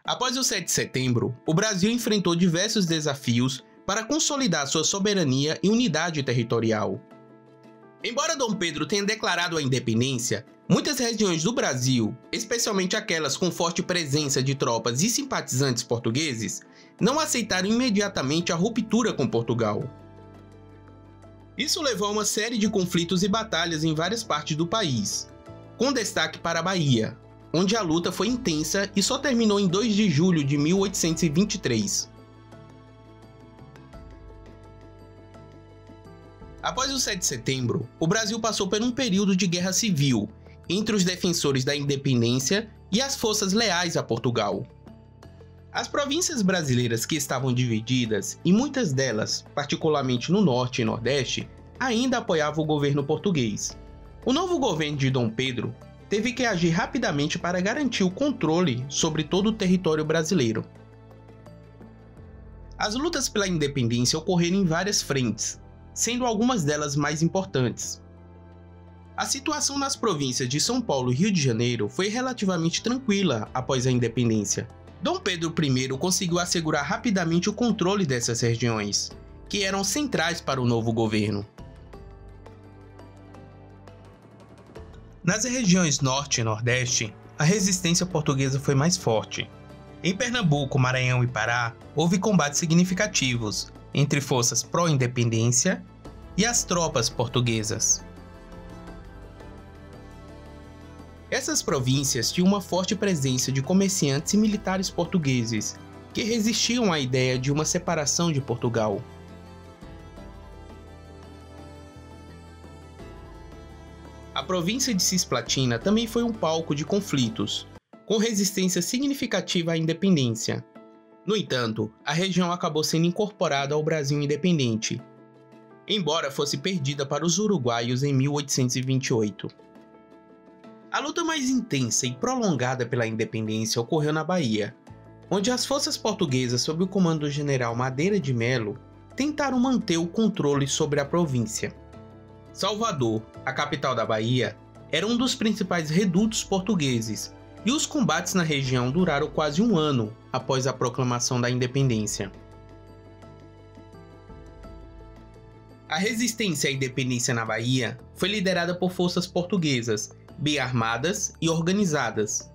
Após o 7 de setembro, o Brasil enfrentou diversos desafios para consolidar sua soberania e unidade territorial. Embora Dom Pedro tenha declarado a independência, muitas regiões do Brasil, especialmente aquelas com forte presença de tropas e simpatizantes portugueses, não aceitaram imediatamente a ruptura com Portugal. Isso levou a uma série de conflitos e batalhas em várias partes do país, com destaque para a Bahia, onde a luta foi intensa e só terminou em 2 de julho de 1823. Após o 7 de setembro, o Brasil passou por um período de guerra civil entre os defensores da independência e as forças leais a Portugal. As províncias brasileiras que estavam divididas, e muitas delas, particularmente no norte e nordeste, ainda apoiavam o governo português. O novo governo de Dom Pedro teve que agir rapidamente para garantir o controle sobre todo o território brasileiro. As lutas pela independência ocorreram em várias frentes, sendo algumas delas mais importantes. A situação nas províncias de São Paulo e Rio de Janeiro foi relativamente tranquila após a independência. Dom Pedro I conseguiu assegurar rapidamente o controle dessas regiões, que eram centrais para o novo governo. Nas regiões Norte e Nordeste, a resistência portuguesa foi mais forte. Em Pernambuco, Maranhão e Pará, houve combates significativos entre forças pró-independência e as tropas portuguesas. Essas províncias tinham uma forte presença de comerciantes e militares portugueses, que resistiam à ideia de uma separação de Portugal. A província de Cisplatina também foi um palco de conflitos, com resistência significativa à independência. No entanto, a região acabou sendo incorporada ao Brasil independente, embora fosse perdida para os uruguaios em 1828. A luta mais intensa e prolongada pela independência ocorreu na Bahia, onde as forças portuguesas sob o comando do general Madeira de Melo tentaram manter o controle sobre a província. Salvador, a capital da Bahia, era um dos principais redutos portugueses, e os combates na região duraram quase um ano após a proclamação da independência. A resistência à independência na Bahia foi liderada por forças portuguesas, bem armadas e organizadas.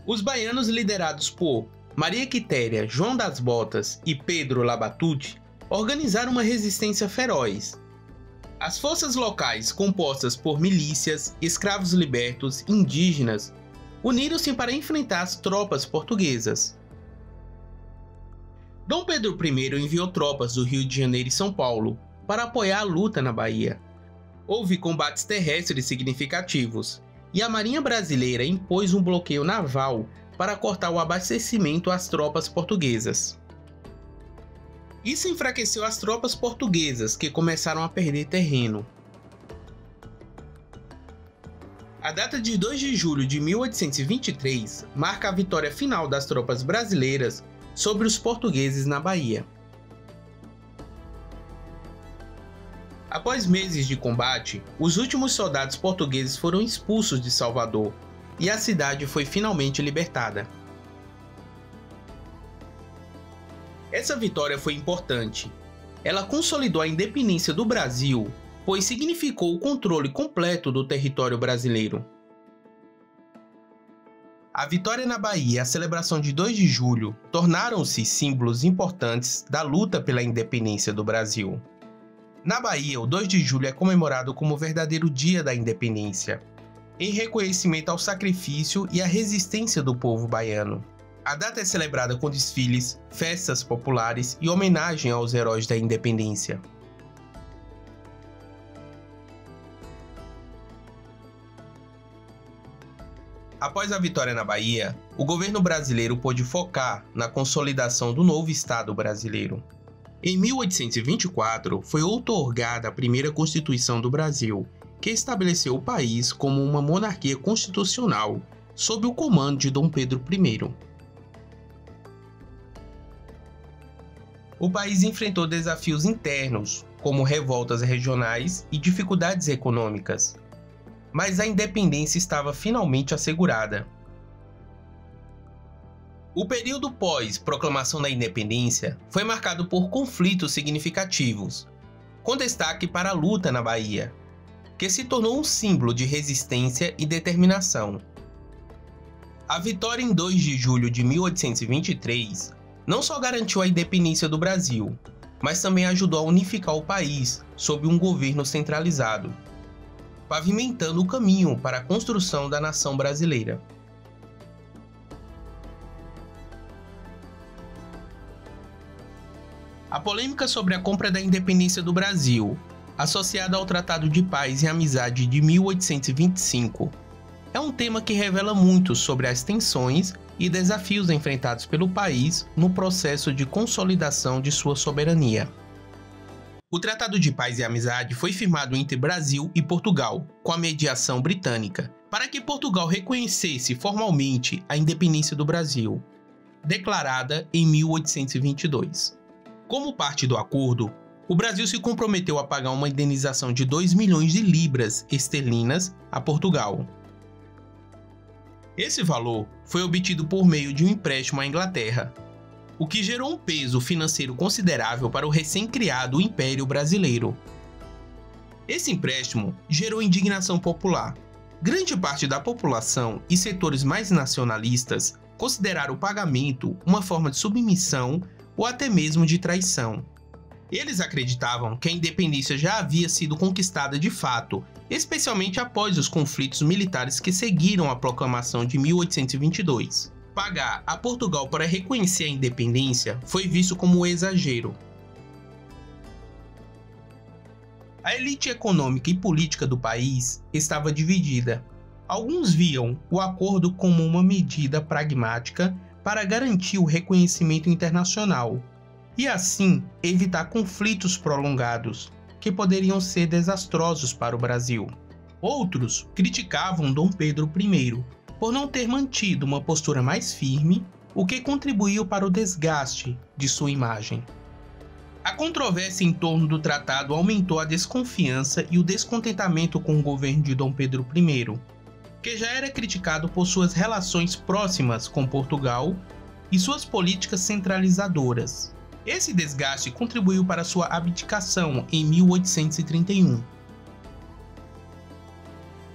Os baianos, liderados por Maria Quitéria, João das Botas e Pedro Labatut, organizaram uma resistência feroz. As forças locais, compostas por milícias, escravos libertos e indígenas, uniram-se para enfrentar as tropas portuguesas. Dom Pedro I enviou tropas do Rio de Janeiro e São Paulo para apoiar a luta na Bahia. Houve combates terrestres significativos, e a Marinha Brasileira impôs um bloqueio naval para cortar o abastecimento às tropas portuguesas. Isso enfraqueceu as tropas portuguesas, que começaram a perder terreno. A data de 2 de julho de 1823 marca a vitória final das tropas brasileiras sobre os portugueses na Bahia. Após meses de combate, os últimos soldados portugueses foram expulsos de Salvador e a cidade foi finalmente libertada. Essa vitória foi importante. Ela consolidou a independência do Brasil, pois significou o controle completo do território brasileiro. A vitória na Bahia e a celebração de 2 de julho tornaram-se símbolos importantes da luta pela independência do Brasil. Na Bahia, o 2 de julho é comemorado como o verdadeiro Dia da Independência, em reconhecimento ao sacrifício e à resistência do povo baiano. A data é celebrada com desfiles, festas populares e homenagem aos heróis da independência. Após a vitória na Bahia, o governo brasileiro pôde focar na consolidação do novo Estado brasileiro. Em 1824, foi outorgada a primeira Constituição do Brasil, que estabeleceu o país como uma monarquia constitucional, sob o comando de Dom Pedro I. O país enfrentou desafios internos, como revoltas regionais e dificuldades econômicas, mas a independência estava finalmente assegurada. O período pós-proclamação da independência foi marcado por conflitos significativos, com destaque para a luta na Bahia, que se tornou um símbolo de resistência e determinação. A vitória em 2 de julho de 1823 não só garantiu a independência do Brasil, mas também ajudou a unificar o país sob um governo centralizado, pavimentando o caminho para a construção da nação brasileira. A polêmica sobre a compra da independência do Brasil, associada ao Tratado de Paz e Amizade de 1825, é um tema que revela muito sobre as tensões e desafios enfrentados pelo país no processo de consolidação de sua soberania. O Tratado de Paz e Amizade foi firmado entre Brasil e Portugal, com a mediação britânica, para que Portugal reconhecesse formalmente a independência do Brasil, declarada em 1822. Como parte do acordo, o Brasil se comprometeu a pagar uma indenização de 2 milhões de libras esterlinas a Portugal. Esse valor foi obtido por meio de um empréstimo à Inglaterra, o que gerou um peso financeiro considerável para o recém-criado Império Brasileiro. Esse empréstimo gerou indignação popular. Grande parte da população e setores mais nacionalistas consideraram o pagamento uma forma de submissão ou até mesmo de traição. Eles acreditavam que a independência já havia sido conquistada de fato, especialmente após os conflitos militares que seguiram a proclamação de 1822. Pagar a Portugal para reconhecer a independência foi visto como um exagero. A elite econômica e política do país estava dividida. Alguns viam o acordo como uma medida pragmática para garantir o reconhecimento internacional e, assim, evitar conflitos prolongados, que poderiam ser desastrosos para o Brasil. Outros criticavam Dom Pedro I por não ter mantido uma postura mais firme, o que contribuiu para o desgaste de sua imagem. A controvérsia em torno do tratado aumentou a desconfiança e o descontentamento com o governo de Dom Pedro I, que já era criticado por suas relações próximas com Portugal e suas políticas centralizadoras. Esse desgaste contribuiu para sua abdicação em 1831.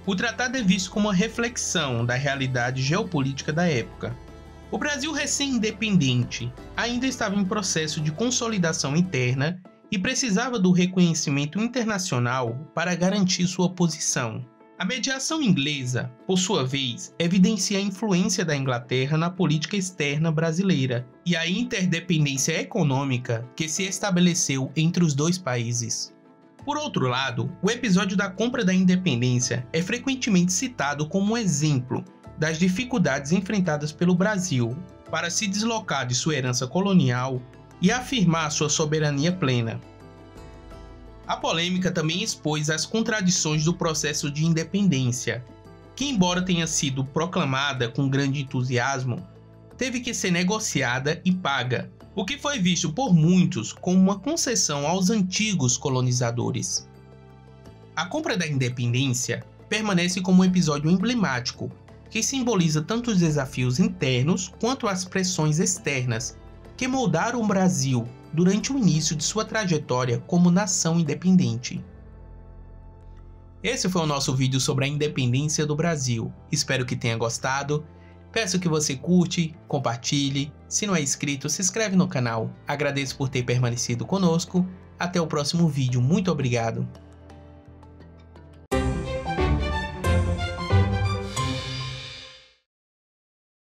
O tratado é visto como uma reflexão da realidade geopolítica da época. O Brasil recém-independente ainda estava em processo de consolidação interna e precisava do reconhecimento internacional para garantir sua posição. A mediação inglesa, por sua vez, evidencia a influência da Inglaterra na política externa brasileira e a interdependência econômica que se estabeleceu entre os dois países. Por outro lado, o episódio da compra da independência é frequentemente citado como um exemplo das dificuldades enfrentadas pelo Brasil para se deslocar de sua herança colonial e afirmar sua soberania plena. A polêmica também expôs as contradições do processo de independência, que, embora tenha sido proclamada com grande entusiasmo, teve que ser negociada e paga, o que foi visto por muitos como uma concessão aos antigos colonizadores. A compra da independência permanece como um episódio emblemático, que simboliza tanto os desafios internos quanto as pressões externas que moldaram o Brasil durante o início de sua trajetória como nação independente. Esse foi o nosso vídeo sobre a independência do Brasil. Espero que tenha gostado. Peço que você curte, compartilhe. Se não é inscrito, se inscreve no canal. Agradeço por ter permanecido conosco. Até o próximo vídeo. Muito obrigado.